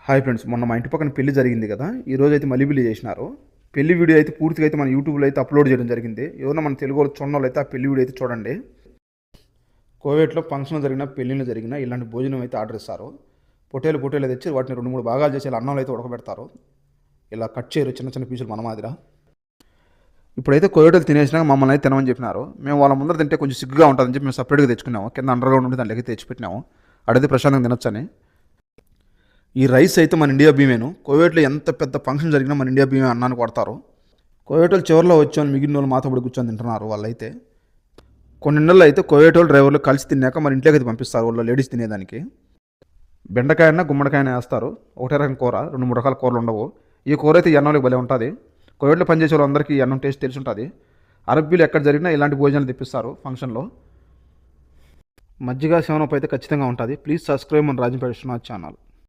Hi friends, మొన్న మా ఇంటి పక్కన పెళ్లి జరిగింది కదా. ఈరోజు అయితే మలిబిల్లి చేసినారు. పెళ్లి వీడియో అయితే పూర్తిగా అయితే మన యూట్యూబ్లో అయితే అప్లోడ్ చేయడం జరిగింది. ఎవరైనా మన తెలుగు వాళ్ళు చూడడం అయితే ఆ పెళ్లి వీడియో అయితే చూడండి. కోవేట్లో ఫంక్షన్ జరిగిన పెళ్లిళ్ళు జరిగిన ఇలాంటి భోజనం అయితే ఆర్డర్ ఇస్తారు. పొట్టేలు తెచ్చి వాటిని 2-3 భాగాలు చేసి ఇలా అన్నంలో అయితే ఉడకబెడతారు. ఇలా కట్ చేయరు చిన్న చిన్న పీసులు మన మాదిర. ఇప్పుడైతే కోవేటలు తినేసినాక మమ్మల్ని అయితే తినమని చెప్పినారు. మేము వాళ్ళ ముందర తింటే కొంచెం సిగ్గుగా ఉంటుందని చెప్పి మేము సపరేట్గా తెచ్చుకున్నాము. కింద అండర్గ్రౌండ్ ఉండి దాంట్లోకి తెచ్చిపెట్టినాము. అడిగితే ప్రశాంతంగా తినొచ్చని. ఈ రైస్ అయితే మన ఇండియా భీమేను. కోవేట్లో ఎంత పెద్ద ఫంక్షన్ జరిగినా మన ఇండియా భీమే అన్నానికి కొడతారు. కోవేటోళ్ళు చివరిలో వచ్చాను, మిగిలిన వాళ్ళు మాతో పడి కూర్చొని తింటున్నారు. వాళ్ళైతే కొన్ని నెలలు అయితే కోవేటోళ్ళు డ్రైవర్లు కలిసి తిన్నాక మన ఇంట్లోకి అయితే పంపిస్తారు వాళ్ళు లేడీస్ తినేదానికి. బెండకాయన గుమ్మడికాయన వేస్తారు. ఒకటే రకం కూర, 2-3 రకాల కూరలు ఉండవు. ఈ కూర అయితే ఎన్నంలోకి భలే ఉంటుంది. కోవేట్లో పనిచేసే వాళ్ళందరికీ ఈ అన్నం టేస్ట్ తెలిసి ఉంటుంది. అరబ్బీలు ఎక్కడ జరిగినా ఇలాంటి భోజనాలు తెప్పిస్తారు ఫంక్షన్లో. మజ్జిగ సెవెనప్ అయితే ఖచ్చితంగా ఉంటుంది. ప్లీజ్ సబ్స్క్రైబ్ మన రాజంపేట విశ్వనాథ్ ఛానల్.